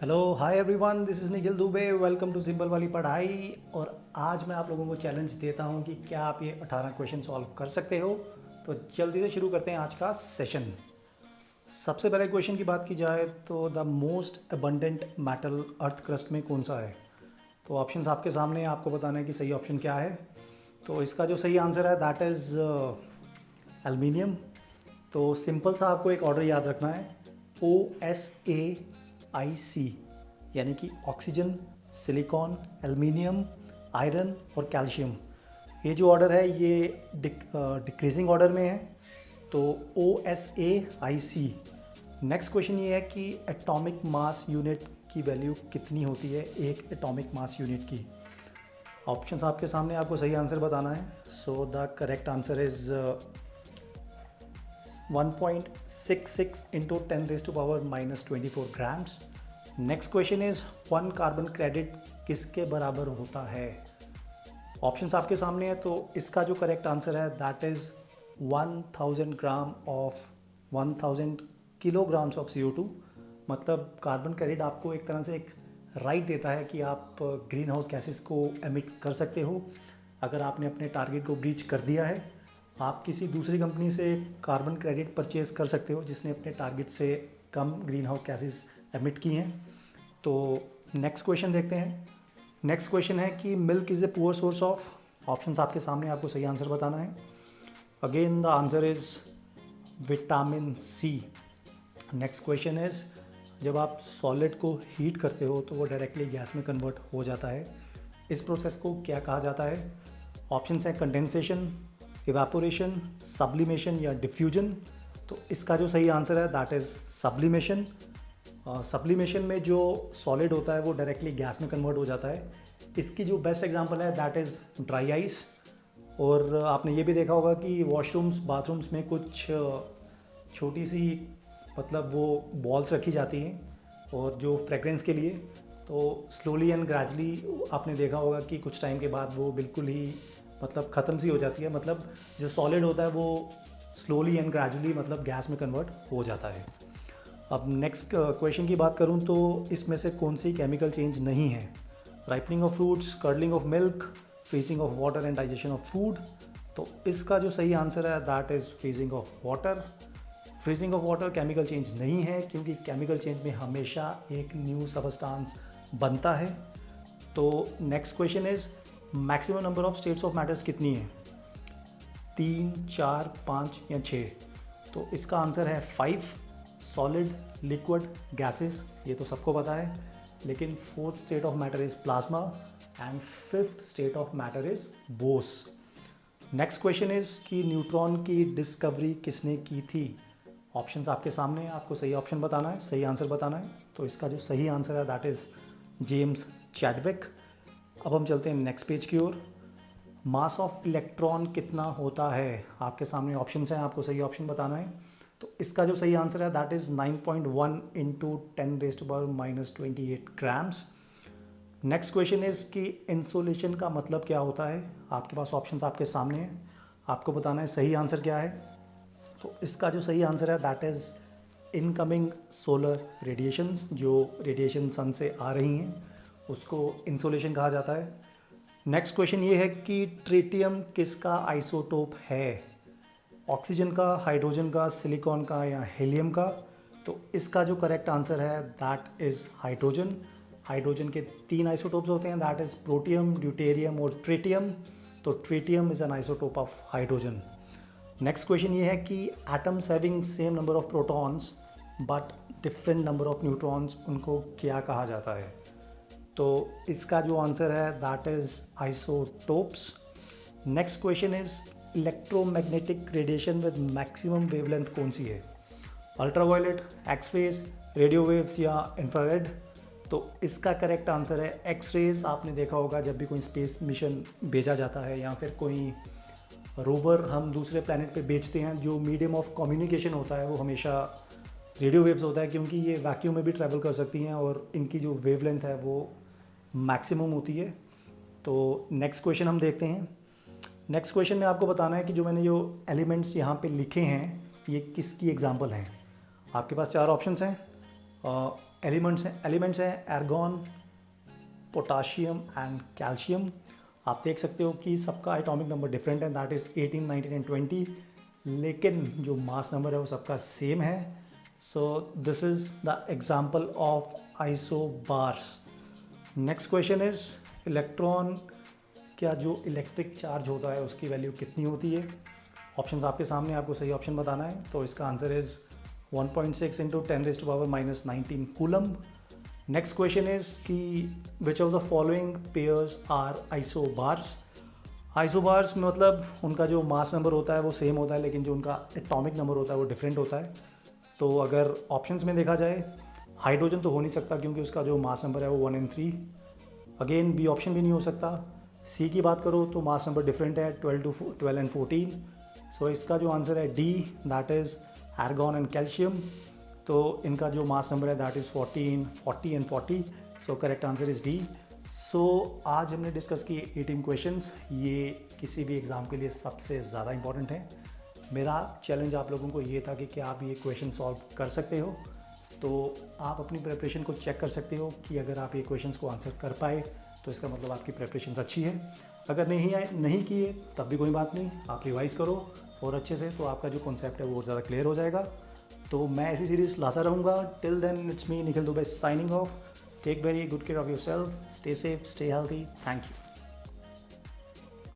Hello hi everyone, this is Nikhil Dubey. Welcome to simple वाली पढ़ाई। और आज मैं आप लोगों को चैलेंज देता हूं कि क्या आप ये 18 क्वेश्चन सॉल्व कर सकते हो। तो जल्दी से शुरू करते हैं आज का सेशन। सबसे पहले क्वेश्चन की बात की जाए तो the most abundant metal earth crust में कौन सा है। तो ऑप्शंस आपके सामने हैं, आपको बताना है कि सही ऑप्शन क्या है। तो इसका जो सही आंसर है दैट इज़ एल्युमिनियम। तो सिंपल सा आपको एक ऑर्डर याद रखना है, OSAIC, यानी कि ऑक्सीजन, सिलिकॉन, एल्युमिनियम, आयरन और कैल्शियम। ये जो ऑर्डर है ये डिक्रीजिंग ऑर्डर में है, तो OSAIC। नेक्स्ट क्वेश्चन ये है कि एटॉमिक मास यूनिट की वैल्यू कितनी होती है एक एटॉमिक मास यूनिट की। ऑप्शंस आपके सामने, आपको सही आंसर बताना है। So the correct answer is 1.66 into 10⁻⁻24 grams. Next question is 1 carbon credit किसके बराबर होता है। ऑप्शंस आपके सामने है, तो इसका जो करेक्ट आंसर है that is 1000 gram of 1000 kilograms of CO2। मतलब कार्बन क्रेडिट आपको एक तरह से एक राइट देता है कि आप ग्रीन हाउस गैसेस को एमिट कर सकते हो। अगर आपने अपने टारगेट को ब्रीच कर दिया है, आप किसी दूसरी कंपनी से कार्बन क्रेडिट परचेज कर सकते हो जिसने अपने टारगेट से कम ग्रीन हाउस गैसेस एमिट की हैं। तो नेक्स्ट क्वेश्चन देखते हैं। नेक्स्ट क्वेश्चन है कि milk is a poor source of. Options आपके सामने, आपको सही आंसर बताना है। Again the answer is vitamin C। Next question is जब आप सॉलिड को हीट करते हो तो वो डायरेक्टली गैस में कन्वर्ट हो जाता है। इस प्रोसेस को क्या कहा जाता है। ऑप्शंस हैं कंडेंसेशन, इवेपोरेशन, सब्लिमेशन या डिफ्यूजन। तो इसका जो सही आंसर है दैट इज़ सब्लिमेशन। सब्लिमेशन में जो सॉलिड होता है वो डायरेक्टली गैस में कन्वर्ट हो जाता है। इसकी जो बेस्ट एग्जांपल है दैट इज़ ड्राई आइस। और आपने ये भी देखा होगा कि वॉशरूम्स, बाथरूम्स में कुछ छोटी सी मतलब वो बॉल्स रखी जाती हैं और जो फ्रेगरेंस के लिए, तो स्लोली एंड ग्रेजुअली आपने देखा होगा कि कुछ टाइम के बाद वो बिल्कुल ही मतलब ख़त्म सी हो जाती है। मतलब जो सॉलिड होता है वो स्लोली एंड ग्रेजुअली मतलब गैस में कन्वर्ट हो जाता है। अब नेक्स्ट क्वेश्चन की बात करूं तो इसमें से कौन सी केमिकल चेंज नहीं है। Ripening of fruits, curdling of milk, freezing of water and digestion of food. तो इसका जो सही आंसर है that is freezing of water. Freezing of water chemical change नहीं है, क्योंकि केमिकल चेंज में हमेशा एक न्यू सबस्टांस बनता है। तो next question is maximum number of states of matters कितनी है, 3, 4, 5 या 6। तो इसका आंसर है 5। सॉलिड, लिक्विड, गैसेस, ये तो सबको पता है। लेकिन fourth state of matter is plasma and fifth state of matter is Bose. Next question is कि न्यूट्रॉन की डिस्कवरी किसने की थी। ऑप्शंस आपके सामने, आपको सही ऑप्शन बताना है, सही आंसर बताना है। तो इसका जो सही आंसर है दैट इज़ जेम्स चैडविक। अब हम चलते हैं नेक्स्ट पेज की ओर। मास ऑफ इलेक्ट्रॉन कितना होता है, आपके सामने ऑप्शंस हैं, आपको सही ऑप्शन बताना है। तो इसका जो सही आंसर है that is 9.1 into 10⁻⁻28 grams. Next question is कि इंसोलेशन का मतलब क्या होता है। आपके पास ऑप्शंस आपके सामने हैं, आपको बताना है सही आंसर क्या है। तो इसका जो सही आंसर है that is incoming solar radiations. जो रेडिएशन सन से आ रही हैं उसको इंसोलेशन कहा जाता है। नेक्स्ट क्वेश्चन ये है कि ट्रिटियम किसका आइसोटोप है। ऑक्सीजन का, हाइड्रोजन का, सिलिकॉन का या हीलियम का। तो इसका जो करेक्ट आंसर है दैट इज़ हाइड्रोजन। हाइड्रोजन के 3 आइसोटोप्स होते हैं, दैट इज़ प्रोटियम, ड्यूटेरियम और ट्रिटियम। तो tritium is an isotope of hydrogen. Next question ये है कि atoms having same number of protons but different number of neutrons, उनको क्या कहा जाता है। तो इसका जो आंसर है that is isotopes. Next question is electromagnetic radiation with maximum wavelength कौन सी है। अल्ट्रावायलेट, एक्सरेज, रेडियो वेव्स या इंफ्रारेड। तो इसका करेक्ट आंसर है एक्सरेज। आपने देखा होगा जब भी कोई स्पेस मिशन भेजा जाता है या फिर कोई रोवर हम दूसरे प्लैनेट पे भेजते हैं, जो मीडियम ऑफ कम्युनिकेशन होता है वो हमेशा रेडियो वेव्स होता है, क्योंकि ये वैक्यूम में भी ट्रैवल कर सकती हैं और इनकी जो वेवलेंथ है वो मैक्सिमम होती है। तो नेक्स्ट क्वेश्चन हम देखते हैं। नेक्स्ट क्वेश्चन में आपको बताना है कि जो मैंने जो एलिमेंट्स यहाँ पे लिखे हैं ये किसकी एग्जांपल हैं। आपके पास 4 ऑप्शंस हैं। एलिमेंट्स हैं एर्गॉन, पोटाशियम एंड कैल्शियम। आप देख सकते हो कि सबका एटॉमिक नंबर डिफरेंट है, दैट इज़ 18, 19 एंड 20, लेकिन जो मास नंबर है वो सबका सेम है। So this is the example of isobars. Next question is electron क्या जो इलेक्ट्रिक चार्ज होता है उसकी वैल्यू कितनी होती है। ऑप्शंस आपके सामने, आपको सही ऑप्शन बताना है। तो इसका answer is 1.6 into 10⁻⁻19 coulomb. Next question is कि which of the following pairs are isobars. Isobars मतलब उनका जो मास नंबर होता है वो सेम होता है, लेकिन जो उनका एटॉमिक नंबर होता है वो डिफरेंट होता है। तो अगर ऑप्शंस में देखा जाए, हाइड्रोजन तो हो नहीं सकता क्योंकि उसका जो मास नंबर है वो 1 and 3। अगेन बी ऑप्शन भी नहीं हो सकता। सी की बात करो तो मास नंबर डिफरेंट है, 12 and 14। सो इसका जो आंसर है D, that is argon and calcium. तो इनका जो मास नंबर है that is 14, 40 and 40। So correct answer is D. So आज हमने डिस्कस किए 18 क्वेश्चंस। ये किसी भी एग्ज़ाम के लिए सबसे ज़्यादा इंपॉर्टेंट है। मेरा चैलेंज आप लोगों को ये था कि क्या आप ये क्वेश्चन सॉल्व कर सकते हो। तो आप अपनी प्रिपरेशन को चेक कर सकते हो कि अगर आप ये क्वेश्चंस को आंसर कर पाए तो इसका मतलब आपकी प्रिपरेशन अच्छी है। अगर नहीं किए तब भी कोई बात नहीं, आप रिवाइज़ करो और अच्छे से, तो आपका जो कॉन्सेप्ट है वो ज़्यादा क्लियर हो जाएगा। तो मैं ऐसी सीरीज़ लाता रहूँगा। Till then it's me Nikhil Dubey signing off. Take very good care of yourself, stay safe, stay healthy. Thank you.